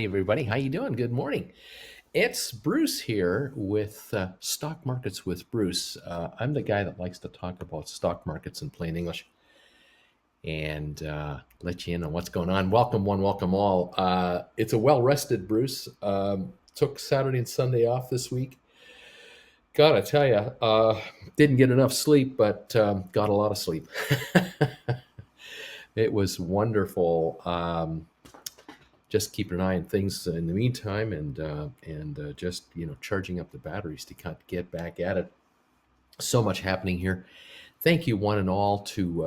Hey everybody, how you doing? Good morning. It's Bruce here with Stock Markets with Bruce. I'm the guy that likes to talk about stock markets in plain English and let you in on what's going on. Welcome one, welcome all. It's a well-rested Bruce. Took Saturday and Sunday off this week. Gotta tell you, didn't get enough sleep, but got a lot of sleep. It was wonderful. Just keeping an eye on things in the meantime, and just charging up the batteries to get back at it. So much happening here. Thank you, one and all, to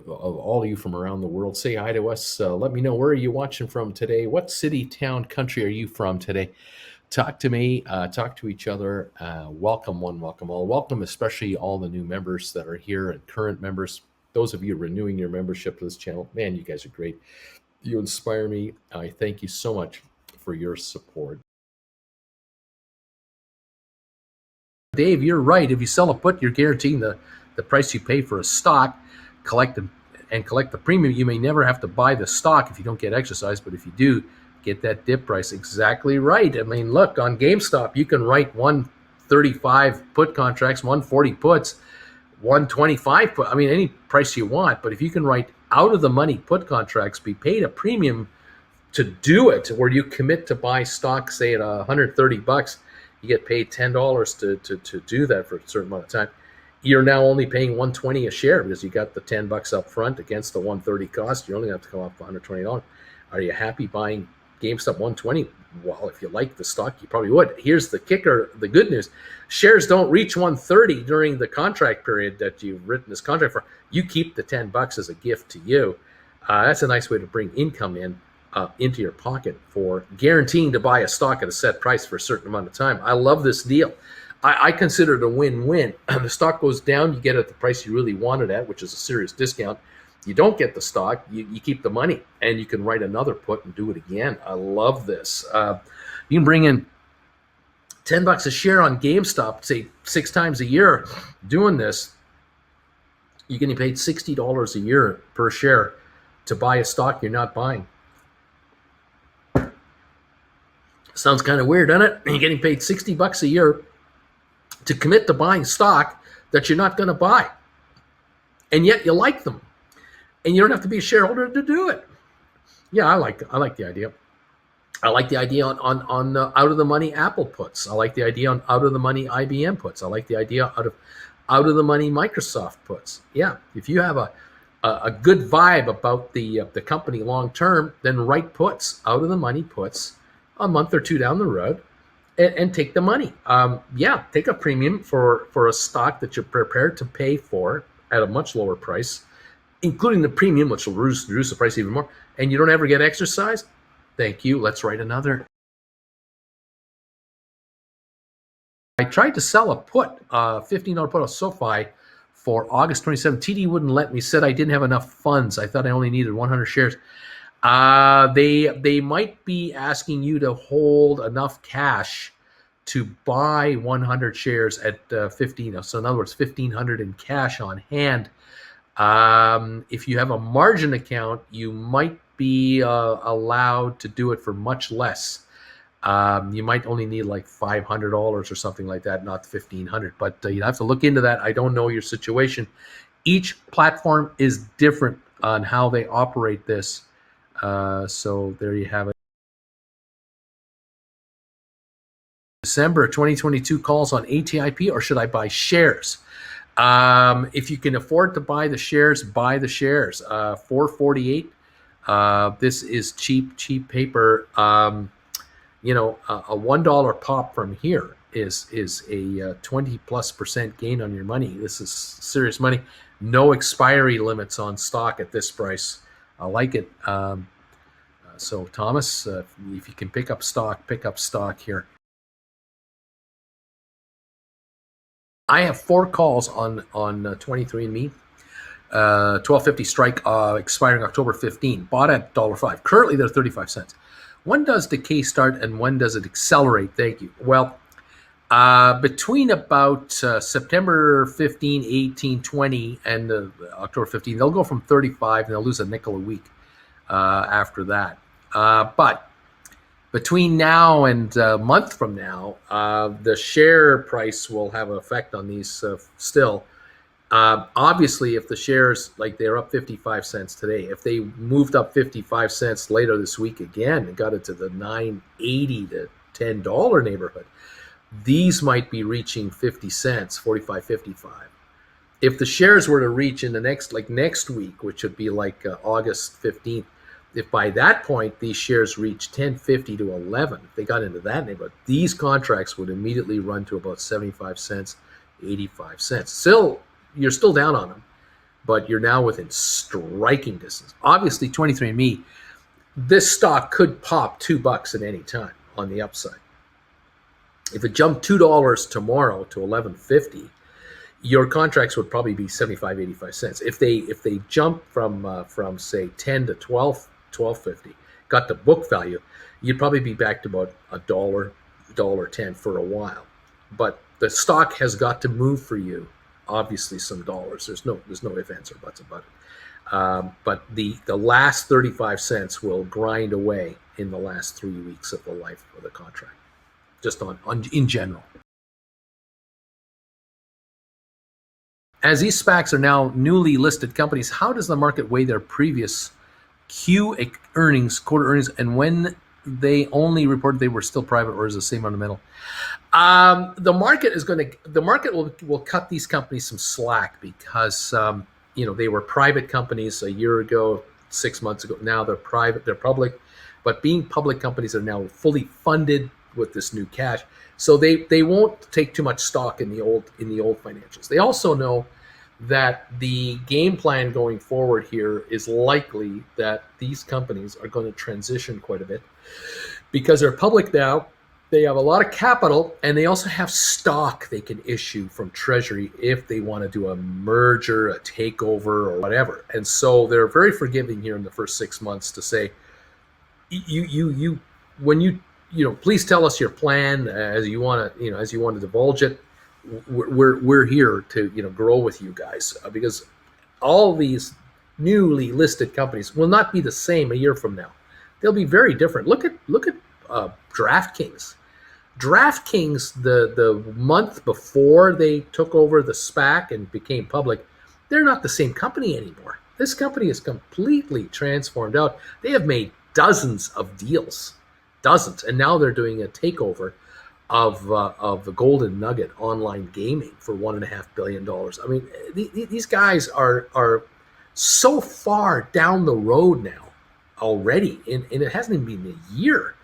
all of you from around the world. Say hi to us. Let me know, where are you watching from today? What city, town, country are you from today? Talk to me. Talk to each other. Welcome one, welcome all. Welcome especially all the new members that are here and current members. Those of you renewing your membership to this channel, man, you guys are great. You inspire me. I thank you so much for your support. Dave, you're right. If you sell a put, you're guaranteeing the price you pay for a stock. Collect the premium. You may never have to buy the stock if you don't get exercise, but if you do, get that dip price. Exactly right. I mean, look, on GameStop, you can write 135 put contracts, 140 puts, 125 put. I mean, any price you want, but if you can write out of the money put contracts, be paid a premium to do it, where you commit to buy stock, say at $130, you get paid $10 to do that for a certain amount of time. You're now only paying $120 a share because you got the $10 up front against the $130 cost. You only have to come up $120. Are you happy buying GameStop $120? Well, if you like the stock, you probably would. Here's the kicker, the good news. Shares don't reach $130 during the contract period that you've written this contract for. You keep the $10 as a gift to you. That's a nice way to bring income into your pocket for guaranteeing to buy a stock at a set price for a certain amount of time. I love this deal. I consider it a win-win. The stock goes down, you get it at the price you really want it at, which is a serious discount. You don't get the stock, you keep the money, and you can write another put and do it again. I love this. You can bring in $10 a share on GameStop, say 6 times a year doing this. You're getting paid $60 a year per share to buy a stock you're not buying. Sounds kind of weird, doesn't it? You're getting paid $60 a year to commit to buying stock that you're not going to buy. And yet you like them. And you don't have to be a shareholder to do it. Yeah, I like the idea. I like the idea on out of the money Apple puts. I like the idea on out of the money IBM puts. I like the idea out of the money Microsoft puts. Yeah, if you have a good vibe about the company long term, then write puts, out of the money puts, a month or two down the road, and take the money. Yeah, take a premium for a stock that you're prepared to pay for at a much lower price, including the premium, which will reduce the price even more, and you don't ever get exercise. Thank you. Let's write another. I tried to sell a put, $15 put on Sofi for August 27th. TD wouldn't let me, said I didn't have enough funds. I thought I only needed 100 shares. They might be asking you to hold enough cash to buy 100 shares at 15. So in other words, 1,500 in cash on hand. If you have a margin account, you might be allowed to do it for much less. You might only need like $500 or something like that, not 1,500. But you have to look into that. I don't know your situation. Each platform is different on how they operate this. So there you have it. December 2022 calls on ATIP, or should I buy shares? If you can afford to buy the shares, buy the shares. 448. This is cheap paper. A $1 pop from here is a 20+% gain on your money. This is serious money. No expiry limits on stock at this price. I like it. So Thomas, if you can pick up stock here. I have 4 calls on 23andMe. 1250 strike expiring October 15. Bought at $1.05. Currently they're 35 cents. When does decay start and when does it accelerate? Thank you. Well, between about September 15, 18, 20, and October 15, they'll go from 35 and they'll lose a nickel a week after that. But between now and a month from now, the share price will have an effect on these still. Obviously, if the shares, like they're up 55 cents today, if they moved up 55 cents later this week again and got into the $9.80 to $10 neighborhood, these might be reaching 50 cents, 45, 55. If the shares were to reach in the next week, which would be like August 15th, if by that point these shares reach 10.50 to 11, if they got into that neighborhood, these contracts would immediately run to about 75 cents, 85 cents. Still, you're still down on them, but you're now within striking distance. Obviously, 23andMe, this stock could pop $2 at any time on the upside. If it jumped $2 tomorrow to 11.50, your contracts would probably be 75, 85 cents. If they jump from say 10 to 12.50, got the book value, you'd probably be back to about $1.10 for a while. But the stock has got to move for you, obviously, some dollars. There's no ifs, ands, or buts about it. But the last 35 cents will grind away in the last 3 weeks of the life of the contract, just on in general. As these SPACs are now newly listed companies, how does the market weigh their previous quarter earnings, and when they only reported they were still private, or is the same fundamental? The market will cut these companies some slack because they were private companies a year ago, 6 months ago. Now they're private, they're public, but being public companies are now fully funded with this new cash, so they won't take too much stock in the old financials. They also know that the game plan going forward here is likely that these companies are going to transition quite a bit because they're public now. They have a lot of capital, and they also have stock they can issue from Treasury if they want to do a merger, a takeover, or whatever. And so they're very forgiving here in the first 6 months to say, please tell us your plan as you want to divulge it. We're here to grow with you guys, because all these newly listed companies will not be the same a year from now. They'll be very different. Look at DraftKings. DraftKings, the month before they took over the SPAC and became public, they're not the same company anymore. This company is completely transformed out. They have made dozens of deals, and now they're doing a takeover of the Golden Nugget online gaming for $1.5 billion. I mean, these guys are so far down the road now already, and it hasn't even been a year.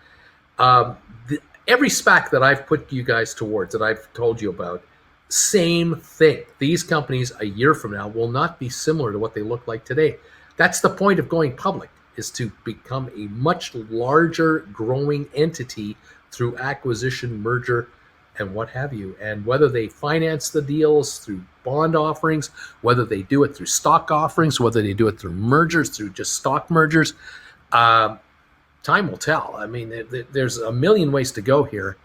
Every SPAC that I've put you guys towards, that I've told you about, same thing. These companies a year from now will not be similar to what they look like today. That's the point of going public, is to become a much larger growing entity through acquisition, merger, and what have you. And whether they finance the deals through bond offerings, whether they do it through stock offerings, whether they do it through mergers, through just stock mergers, time will tell. I mean, there's a million ways to go here.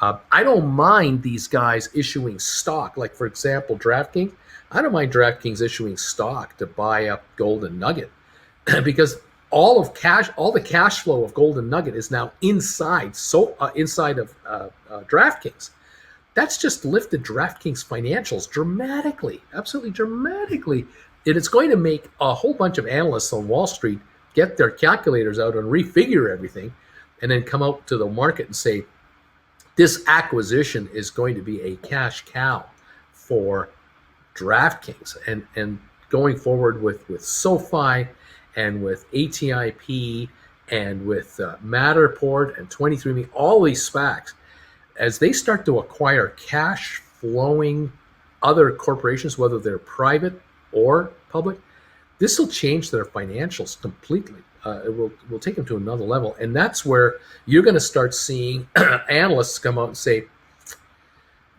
I don't mind these guys issuing stock. Like, for example, DraftKings. I don't mind DraftKings issuing stock to buy up Golden Nugget because all the cash flow of Golden Nugget is now inside of DraftKings. That's just lifted DraftKings financials dramatically, absolutely dramatically. And it's going to make a whole bunch of analysts on Wall Street get their calculators out and refigure everything, and then come out to the market and say, this acquisition is going to be a cash cow for DraftKings. And going forward with SoFi and with ATIP and with Matterport and 23andMe, all these SPACs, as they start to acquire cash flowing other corporations, whether they're private or public, this will change their financials completely. It will take them to another level. And that's where you're going to start seeing analysts come out and say,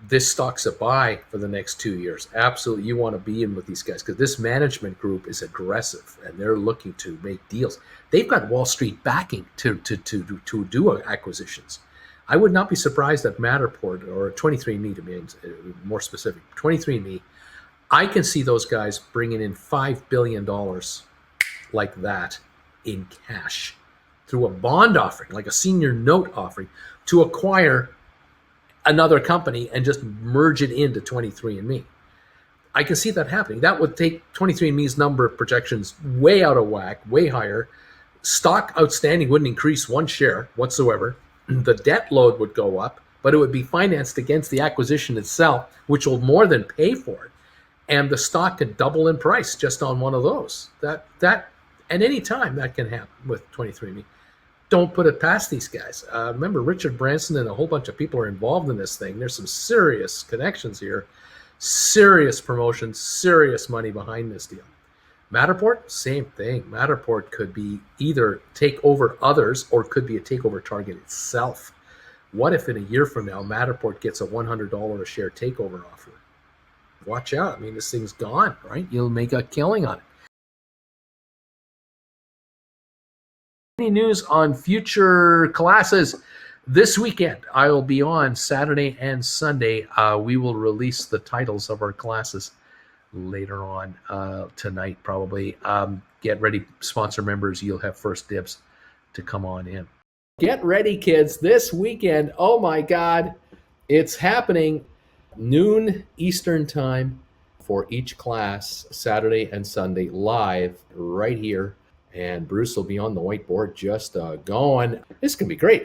this stock's a buy for the next 2 years. Absolutely, you want to be in with these guys because this management group is aggressive and they're looking to make deals. They've got Wall Street backing to do acquisitions. I would not be surprised that Matterport or 23andMe, to be more specific, 23andMe, I can see those guys bringing in $5 billion like that in cash through a bond offering, like a senior note offering, to acquire another company and just merge it into 23andMe. I can see that happening. That would take 23andMe's number of projections way out of whack, way higher. Stock outstanding wouldn't increase one share whatsoever. The debt load would go up, but it would be financed against the acquisition itself, which will more than pay for it. And the stock could double in price just on one of those. That at any time that can happen with 23andMe. Don't put it past these guys. Remember, Richard Branson and a whole bunch of people are involved in this thing. There's some serious connections here, serious promotion, serious money behind this deal. Matterport, same thing. Matterport could be either take over others or could be a takeover target itself. What if in a year from now, Matterport gets a $100 a share takeover offer? Watch out. I mean, this thing's gone, right? You'll make a killing on it. Any news on future classes? This weekend, I will be on Saturday and Sunday. We will release the titles of our classes later on tonight, probably. Get ready, sponsor members. You'll have first dibs to come on in. Get ready, kids. This weekend, oh my God, it's happening. Noon Eastern time for each class, Saturday and Sunday, live right here. And Bruce will be on the whiteboard just going. This can be great.